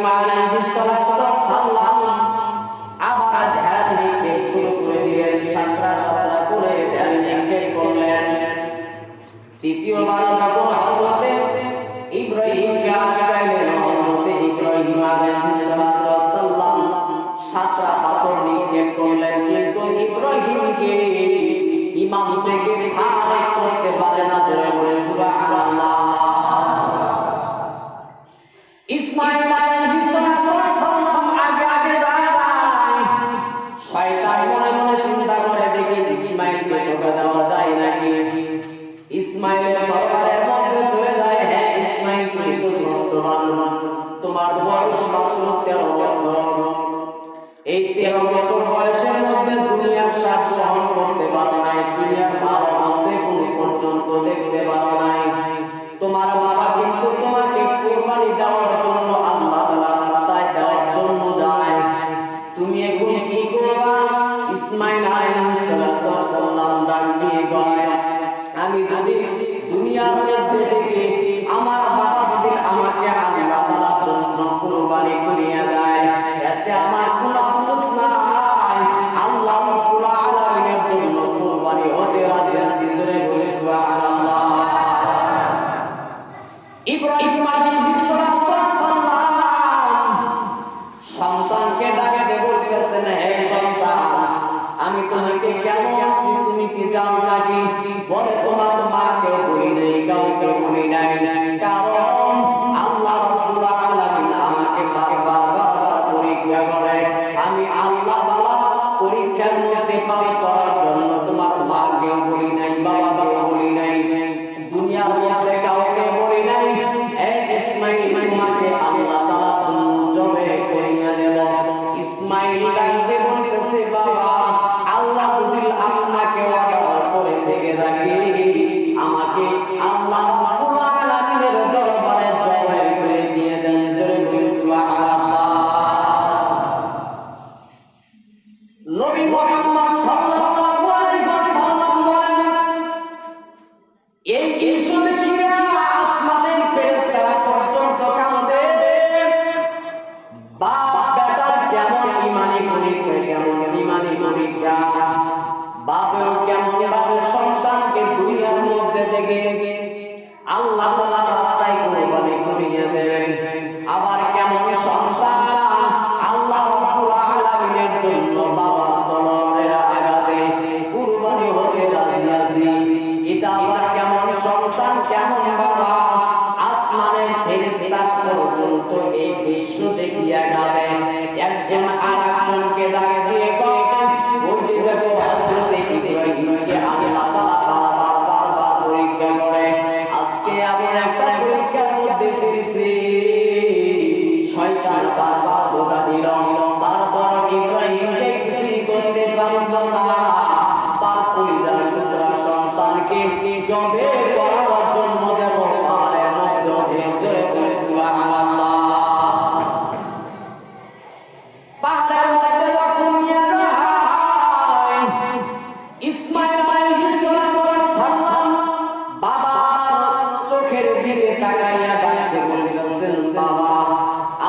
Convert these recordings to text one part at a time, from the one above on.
ইব্রাহিম আলাইহিস সালাম আবার ধ্যান নিতে শুরু করে দিলেন, সাতটা করে ধ্যান নিতে করলেন। তৃতীয়বার যখন হযরত ইব্রাহিমকে আগাইলেন, হযরত ইব্রাহিম আলাইহিস সালাম সাতটা পাথর নিক্ষেপ করলেন, কিন্তু ইব্রাহিমকে ইমাম থেকে খারেজ করতে পারে না। জোরে বলে সুবহানাল্লাহ। ইসমাঈল আলাইহিস সালাম আগে আগে যায়, শয়তান মনে মনে চিন্তা করে দেখি ইসমাঈলকে ধোঁকা দেওয়া যায় নাকি। ইসমাঈলের দরবারের মধ্যে চলে যায়, হ্যাঁ ইসমাঈল তুমি তো তোমার বয়স মাত্র 13 বছর। এই 13 বছর বয়সের মধ্যে দুনিয়ার স্বাদ গ্রহণ করতে পারো নাই, দুনিয়ার ভালো মন্দে কোনো পর্যন্ত দেখতে পারো নাই। তোমার বাবা কিন্তু তোমাকে কুরবানি দেওয়ার জন্য আল্লাহ তাআলার রাস্তায় দেওয়ার জন্য যায়, তুমি এখন কি করবা? ইসমাঈল আলাইহিস সালাম ডাক দিয়ে বলে, আমি যদি দুনিয়ার মধ্যে দেখি আমার বাবা যদি আমাকে আল্লাহ তাআলার জন্য কুরবানি করিয়া দেয়, এতে আমার কোনো আফসোস নাই, আল্লাহ রাব্বুল আলামিনের জন্য কুরবানি হতে রাজি আছি। জোরে বলে সুবহানাল্লাহ। ইব্রাহিম আলাইহিস সালাম সন্তানকে ডাকে বলতেছেন, হে সন্তান, আমি তোমাকে কেমন আছি তুমি কি জানো নাকি? বলে তোমার মাকে বলি নাই, কাউকে বলি নাই, কারণ আল্লাহ রাব্বুল আলামিন আমাকে বারবার পরীক্ষা করে। আমি আল্লাহ তাআলা পরীক্ষার মধ্যে পাস করার জন্য তোমার মাকে বলি নাই, বাবাকে বলি নাই, দুনিয়ার মধ্যে কাউকে বলি নাই। এই ইসমাঈল তোমাকে আল্লাহ তাআলা জবে করিয়া দেব। ইসমাঈল ডাকতে বলতেছে, বাবা আল্লাহ যদি আপনাকে অর্ডার করে থেকে রাখি, আমাকে আল্লাহ রাব্বুল আলামিনের দরবারে জবাই করে দিয়ে দেন। জোরে বলে সুবহানাল্লাহ। নবী মুহাম্মদ সাল্লাল্লাহু আলাইহি ওয়াসাল্লাম বলেন, এই ইসুনে চিরা আসমানের ফেরেশতারা পর্যন্ত কাঁদে, বাপ বেটার কেমন ঈমানি পরীক্ষা, কেমন ঈমানি পরীক্ষা, বাপও কেমন ভাবে সন্তানকে দুনিয়ার মধ্যে থেকে আল্লাহ তাআলার রাস্তায় কুরবানি করিয়ে দেন, আবার কেমন সন্তান আল্লাহ রাব্বুল আলামিনের জন্য বাবার তলোয়ারের আঘাতে কুরবানি হতে রাজি আছে। এটা আবার কেমন সন্তান, কেমন বাবা, আসমানের ফেরেশতা পর্যন্ত এই দৃশ্য দেখিয়া যাবে। একজন আরেকজনকে ডাক দিয়ে কয়, ওই যে দেখো হযরত ইব্রাহিমকে আল্লাহ তাআলা বারবার পরীক্ষা করে, আজকে আমি একটা পরীক্ষার মধ্যে পড়েছি। শয়তান বারবার ধোঁকা দিল, তারপর ইব্রাহিমকে কিছুই করতে পারল না। তার পরিবার টুকরা সন্তানকে জবে করার জন্য দেব পাহাড়ের মধ্যে জোরে জোরে সুবহানাল্লাহ। পাহাড়ের মধ্যে যখন নিয়ে যায়, ইসমাঈল আলাইহিস সালাম বাবার চোখের দিকে তাকাইয়া ডাকতে বলতেছেন, বাবা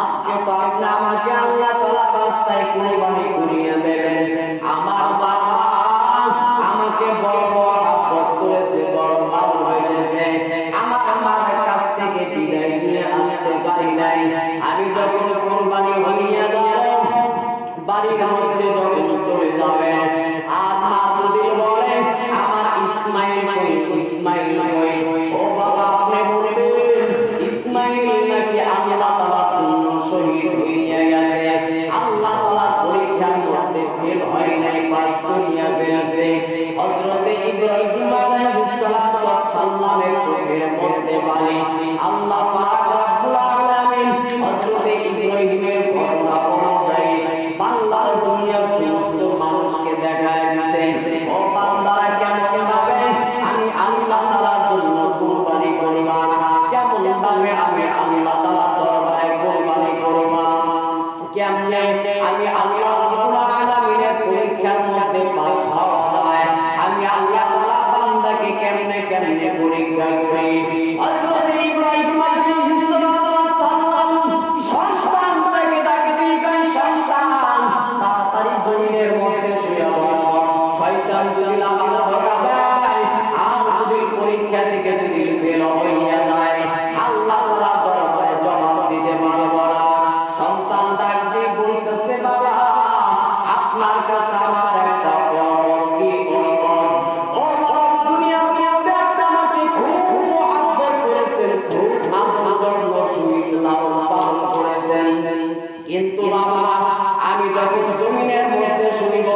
আজকে তো আপনি আমাকে আল্লাহ তাআলার রাস্তায় কুরবানি করিয়ে দেবেন। আমার বাবা আমাকে বড় মহব্বত করেছে, বড় ভালোবেসেছে, আমার কাছ থেকে বিদায় নিয়ে আসতে পারি নাই। আমি যখন কুরবানি হইয়া যাব, বাড়ির মধ্যে যখন চলে যাবে, আর মা যদি বলে আমার ইসমাঈল কই, ইসমাঈল কই, ও বাবা আপনি বলবেন ইসমাঈল নাকি আল্লাহ তাআলার জন্য শহীদ হইয়া গেছে, আল্লাহ তাআলার পরীক্ষার মধ্যে ফেল হয় নাই, পাস করিয়া গেছে। হযরত ইব্রাহিম আলাইহিস সালামের চোখের মধ্যে পানি, আল্লাহ পাক রব্বুল আলামিন হযরত ইব্রাহিমের ঘটনা অনুযায়ী বাংলার দুনিয়ার সমস্ত মানুষকে দেখায় দিছে, ও বান্দারা কেমন ভাবে আমি আল্লাহ তাআলার জন্য কুরবানি করবা, কেমন ভাবে আমি আল্লাহ তাআলার দরবারে কুরবানি করবা, কেমনে আমি আল্লাহ রাব্বুল আলামিনের পরীক্ষার মধ্যে পাস হওয়া যায়, আমি আল্লাহ তাআলা বান্দাকে কেমনে কেমনে পরীক্ষা করি। হযরত ইব্রাহিম আলাইহিস সালাম সন্তান কিন্তু বাবা আমি যখন জমিনের মধ্যে শুনিব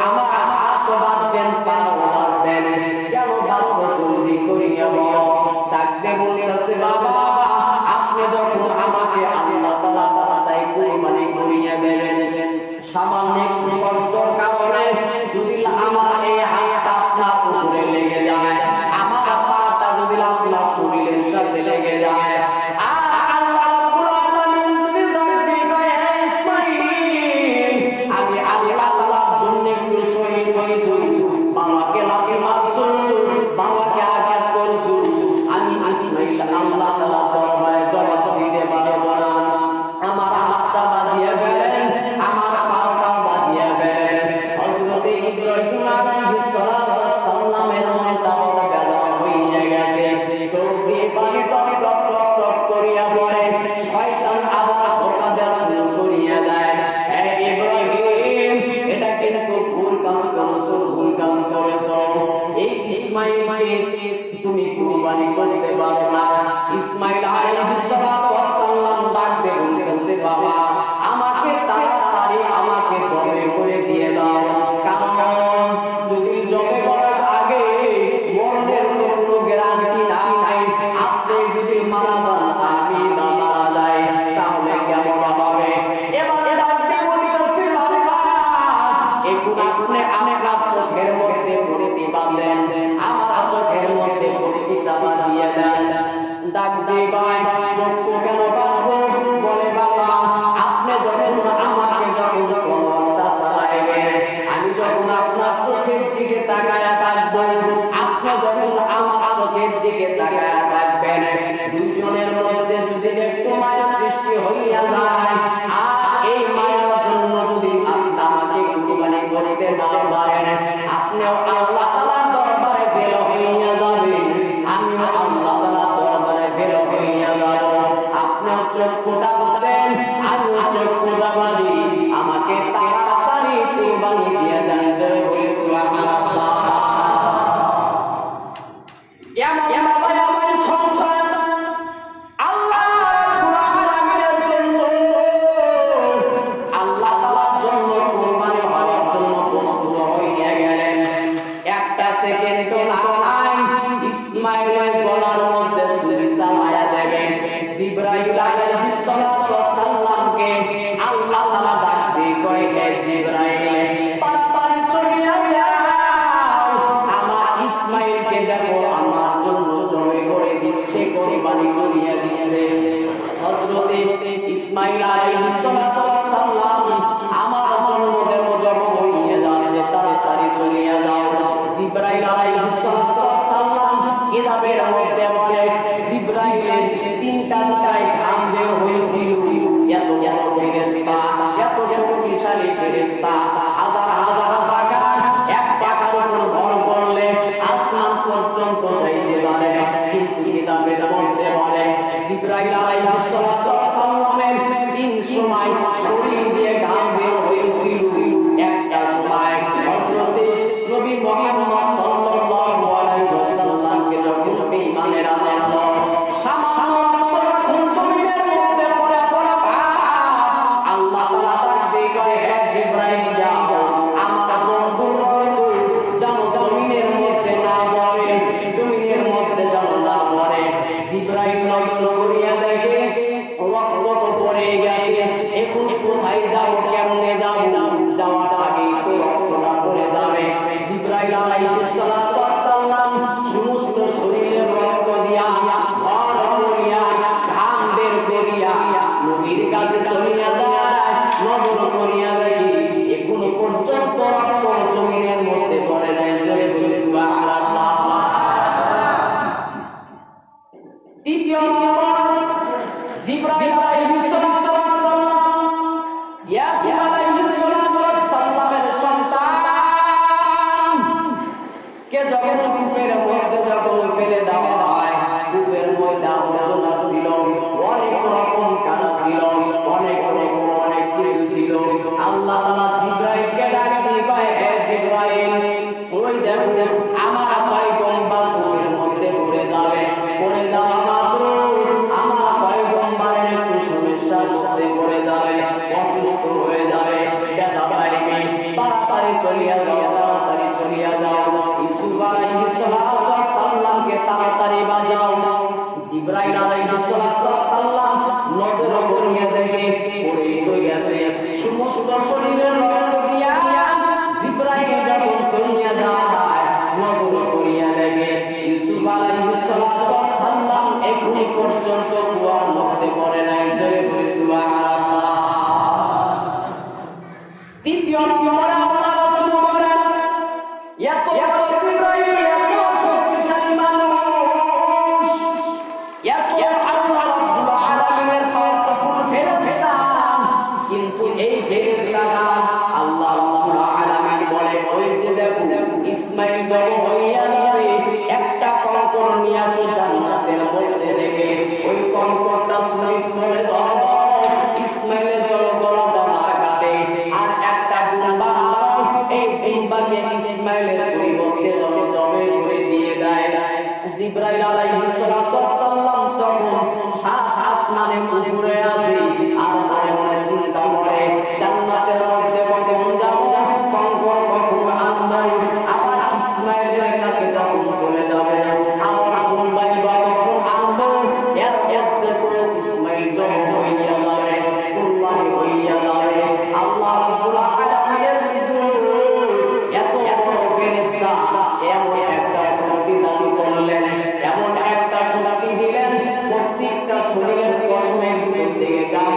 আমার হাত বাঁধবেন পা বাঁধবেন কেন বাঁধব জলদি করিয়া বলো ডাকতে বলতেছে বাবা আপনি যখন আমাকে আল্লাহ তাআলা রাস্তায় কুরবানি করিয়া দেবেন সামান্য একটু কষ্টর কারণে যদি আমার এই হাতটা আপনার উপরে লেগে যায় আমার পাটা যদি আপনার শরীরের সাথে লেগে যায় তুমি কুরবানি করতে পারো না ইসমাঈল আলাইহিস সালাম ডাকতে বলতেছে বাবা আমাকে তাড়াতাড়ি আমাকে জবে করে দিয়ে দাও কারণ যদি জবে করার আগে মরণের কোনো গ্যারান্টি নাই আপনি যদি মারা যান আমি না মারা যাই তাহলে কেমন হবে এবারে ডাকতে বলতেছে বাবা এখন আপনি আমার চোখের মধ্যে পড়তে পারলেন আমার চোখের মধ্যে পড়তে চাপা দিয়ে দেন ডাক দিয়ে ভাই চোখ কেন বাঁধবো বলে বাবা আপনি যখন আমাকে যখন কোনটা চালাইবেন আমি যখন আপনার চোখের দিকে তাকায়া থাকবো আপনি যখন আমার চোখের দিকে তাকায়া থাকবেন দুজনের মধ্যে যদি একটু মায়া সৃষ্টি হইয়া যায় আর এই মায়ার জন্য যদি আপনি আমাকে কুরবানি করতে না পারেন আপনিও আল্লাহ তাআলার দরবারে ফেল হইয়া যাবেন আমিও আল্লাহ তাআলার দরবারে ফেল হইয়া যাব আপনিও চোখটা বাঁধেন আমিও চোখটা বাঁধি আমাকে তাড়াতাড়ি কুরবানি দিয়ে দেন জয় বলি সুবহানাল্লাহ এমন আমার সংসার আল্লাহ রাব্বুল আলামিনের জন্য আল্লাহ তাআলার জন্য কুরবানি হওয়ার জন্য প্রস্তুত হইয়া গেলেন একটা সেকেন্ড নাই ইসমাঈলের গলার মধ্যে ছুরি চালায়া দেবেন জিবরাইল আলাইহিস সালামকে আল্লাহ তাআলা ডাক দিয়ে কয় হে জিবরাইল পারাপারে চলিয়া যাও আমার ইসমাঈলকে দেখো আমার জন্য জবাই করে দিচ্ছে কুরবানি করিয়া দিচ্ছে হযরত ইসমাঈল আলাইহিস সালাম আমার জন্মদের জন্ম হইয়া যাচ্ছে তাড়াতাড়ি চলিয়া যাও জিবরাইল আলাইহিস সালাম কিতাবের মধ্যে বলে জিবরাইলের তিনটা গায়ে ঘাম দেওয়া হয়েছিল এত বড় ফেরেশতা এত শক্তিশালী ফেরেশতা হাজার হাজার টাকা এক টাকার উপর ভর করলে আসমান পর্যন্ত যাইতে পারে কিন্তু কিতাবের মধ্যে বলে জিবরাইল আলাইহিস সালামের তিন সময় শরীর দিয়ে ঘাম বের হয়েছিল একটা সময় হযরত নবী মুহাম্মদ সাল্লাল্লাহু আলাইহি ওয়াসাল্লামকে যখন বেঈমানের আল্লাহ সামনে যখন জমিনের মধ্যে পড়া আল্লাহ তাআলা ডাক দিয়ে কয় হে জিবরাইল যাও আমার বন্ধু যেন জমিনের মধ্যে না পড়ে জমিনের মধ্যে যেন না পড়ে জিবরাইল নজর করিয়া দেখে রক্ত তো পড়ে গেছে এখন কোথায় যাব কেমনে যাব যাওয়ার আগে তো রক্তটা পড়ে যাবে জিবরাইল আলাইহিস সালাম সমস্ত শরীরের রক্ত দিয়া ভর করিয়া ঘাম বের করিয়া নবীর কাছে চলিয়া যায় নজর করিয়া দেখি এখনো পর্যন্ত রক্ত জমিনের মধ্যে পড়ে নাই জয় বলি সুবহানাল্লাহ দ্বিতীয় নম্বর জিবরাইল আলাইহিস সালাম ইয়াকুব আলাইহিস সালামের সন্তান কে যখন কূপের মধ্যে যখন ফেলে দেওয়া হয় কূপের মধ্যে আবর্জনা ছিল অনেক রকম কানা ছিল অনেক কিছু ছিল আল্লাহ তাআলা জিবরাইলকে ডাক দিয়ে কয় হে জিবরাইল ওই মধ্যে পড়ে যাবে, অসুস্থ হয়ে যাবে, ব্যথা পাইবে, তাড়াতাড়ি চলিয়া যাও, তাড়াতাড়ি চলিয়া যাও। ইউসুফ আলাইহিস সালামকে তাড়াতাড়ি বাজাও। জিবরাইল আলাইহিস সালাম নজর করিয়া দেখে পড়ে তো গেছে, সমস্ত শরীরের রক্ত দিয়া জিবরাইল যখন চলিয়া যায়, নজর করিয়া দেখে ইউসুফ আলাইহিস সালাম এখনো পর্যন্ত কুয়ার মধ্যে পড়ে নাই। জোরে বলি সুবহানাল্লাহ। দ্বিতীয় নম্বরে আল্লাহ রাসূল বলেন, এত বড় জিবরাইল, এত শক্তিশালী মানুষ, এত আল্লাহ রাব্বুল আলামিনের পাওয়ারফুল ফেরেশতা, কিন্তু এই ফেরেশতাটা আল্লাহ রাব্বুল আলামিন বলে, ওই যে দেখো ইসমাঈল বড় হইয়া যাবে, একটা কঙ্কর নিয়ে আসো জান্নাতের মধ্যে থেকে, ওই কঙ্করটা শরীর করে দাও, ইসমাঈলের গলাটা না কাটে, আর একটা দুম্বা এই দুম্বাকে ইসমাঈলের পরিবর্তে জবে করে দিয়ে দেয়। জিবরাইল আলাইহিস সালাম তখন আসমানে উপরে আছে, আর মনে মনে চিন্তা করে জান্নাতের মধ্যে কখন যাব, কঙ্কর কখন আনবো, আবার ইসমাঈলের কাছে কখন চলে যাবে, আবার দুম্বাই বা কখন আনবো, এর মধ্যে তো ইসমাঈল জবে হইয়া যাবে, কুরবানি হইয়া যাবে। আল্লাহ রাব্বুল আলামিনের এত বড় ফেরেশতা এমন একটা শক্তি দান করলেন, এমন একটা শক্তি দিলেন, প্রত্যেকটা শরীরের পশমের ভিতর থেকে গাম